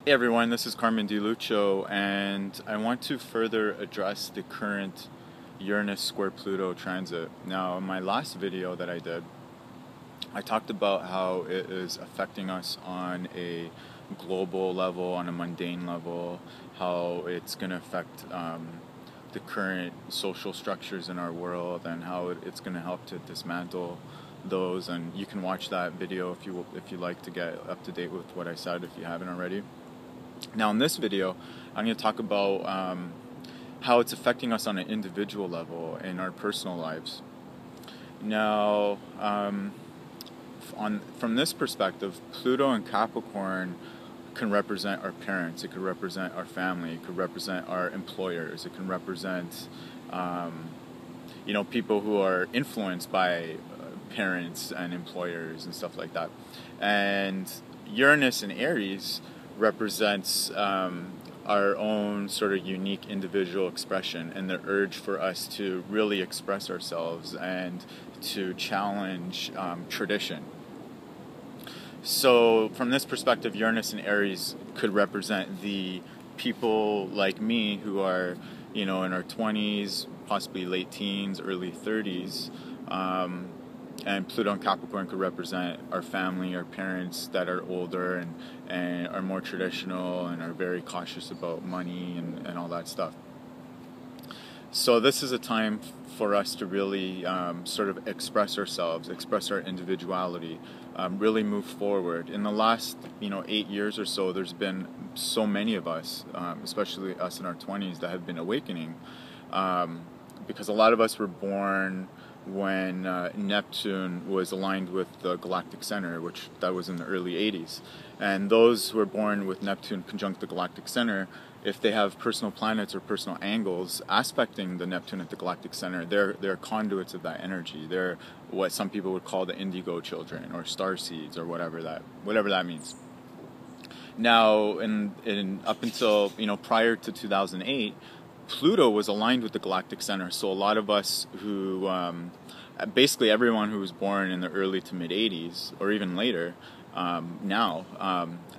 Hey everyone, this is Carmen Luccio, and I want to further address the current Uranus square Pluto transit. Now, in my last video that I did, I talked about how it is affecting us on a global level, on a mundane level, how it's going to affect the current social structures in our world, and how it's going to help to dismantle those. And you can watch that video if you like to get up to date with what I said if you haven't already. Now in this video, I'm going to talk about how it's affecting us on an individual level in our personal lives. Now, from this perspective, Pluto and Capricorn can represent our parents, it could represent our family, it could represent our employers, it can represent people who are influenced by parents and employers and stuff like that. And Uranus in Aries represents our own sort of unique individual expression and the urge for us to really express ourselves and to challenge tradition. So from this perspective, Uranus and Aries could represent the people like me who are, in our 20s, possibly late teens, early 30s, and Pluto and Capricorn could represent our family, our parents that are older and are more traditional and are very cautious about money and all that stuff. So this is a time for us to really sort of express ourselves, express our individuality, really move forward. In the last 8 years or so, there's been so many of us, especially us in our 20s, that have been awakening, because a lot of us were born when Neptune was aligned with the galactic center, which that was in the early 80s. And those who are born with Neptune conjunct the galactic center, if they have personal planets or personal angles aspecting the Neptune at the galactic center, they're conduits of that energy. They're what some people would call the indigo children or star seeds or whatever that means. Now, in up until prior to 2008, Pluto was aligned with the galactic center, so a lot of us who, basically everyone who was born in the early to mid 80s or even later,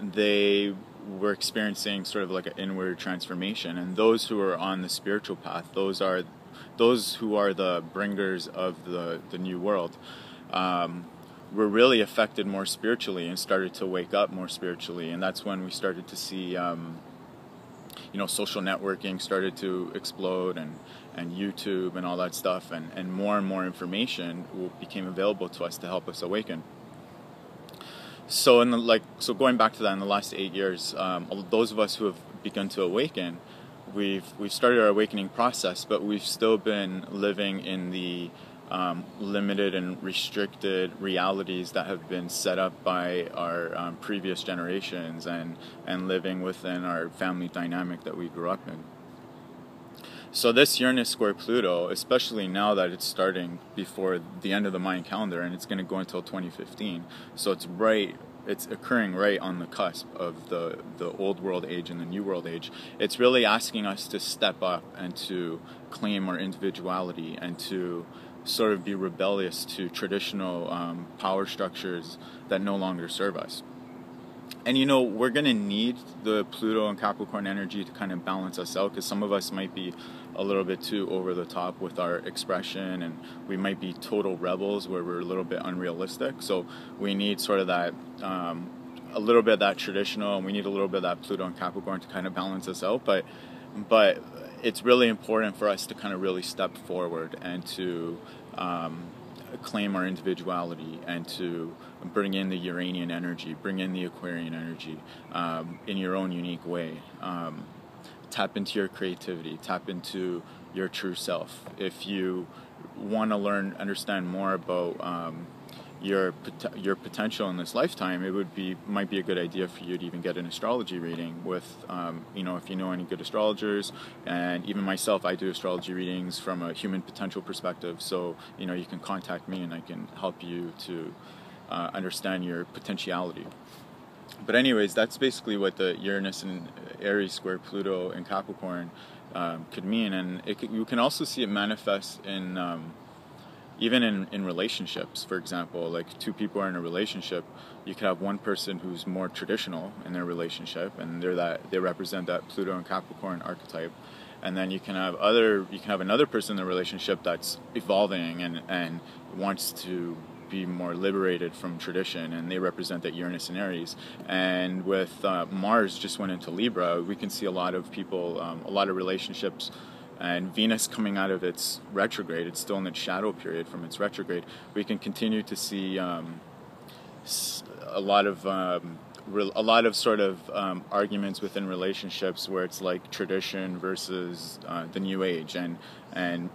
they were experiencing sort of like an inward transformation. And those who are on the spiritual path, those who are the bringers of the new world, were really affected more spiritually and started to wake up more spiritually. And that's when we started to see social networking started to explode, and YouTube and all that stuff, and more information became available to us to help us awaken. So going back to that, in the last 8 years, those of us who have begun to awaken, we've started our awakening process, but we've still been living in the limited and restricted realities that have been set up by our previous generations and living within our family dynamic that we grew up in. So this Uranus square Pluto, especially now that it's starting before the end of the Mayan calendar, and it's going to go until 2015, so it's occurring right on the cusp of the old world age and the new world age. It's really asking us to step up and to claim our individuality and to sort of be rebellious to traditional power structures that no longer serve us. And we're going to need the Pluto and Capricorn energy to kind of balance us out, because some of us might be a little bit too over the top with our expression, and we might be total rebels where we're a little bit unrealistic. So we need sort of that, a little bit of that traditional, and we need a little bit of that Pluto and Capricorn to kind of balance us out. But it's really important for us to kind of really step forward and to claim our individuality and to bring in the Uranian energy, bring in the Aquarian energy in your own unique way. Tap into your creativity, tap into your true self. If you want to understand more about your potential in this lifetime, might be a good idea for you to even get an astrology reading with, if you know any good astrologers. And even myself, I do astrology readings from a human potential perspective. So, you can contact me and I can help you to understand your potentiality. But anyways, that's basically what the Uranus and Aries square Pluto and Capricorn could mean. And you can also see it manifest in even in relationships, for example, like two people are in a relationship, you could have one person who's more traditional in their relationship, and they represent that Pluto and Capricorn archetype, and then you can have another person in the relationship that's evolving and wants to be more liberated from tradition, and they represent that Uranus and Aries. And with Mars just went into Libra, we can see a lot of people, a lot of relationships, and Venus coming out of its retrograde, it's still in its shadow period from its retrograde, we can continue to see a lot of sort of arguments within relationships where it's like tradition versus the new age, and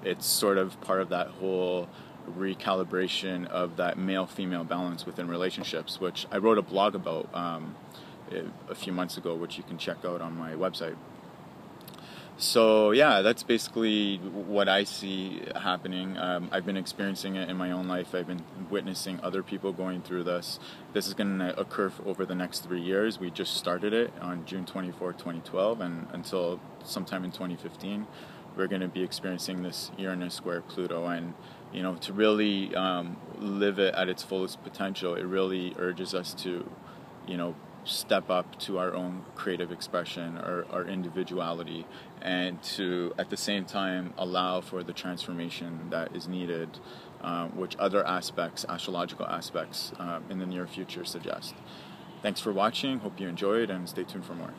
it's sort of part of that whole recalibration of that male-female balance within relationships, which I wrote a blog about a few months ago, which you can check out on my website. So yeah, that's basically what I see happening. I've been experiencing it in my own life. I've been witnessing other people going through this. This is going to occur over the next 3 years. We just started it on June 24, 2012, and until sometime in 2015, we're going to be experiencing this Uranus square Pluto. And to really live it at its fullest potential, it really urges us to, step up to our own creative expression, our individuality, and to at the same time allow for the transformation that is needed, which other aspects, astrological aspects, in the near future suggest. Thanks for watching, hope you enjoyed, and stay tuned for more.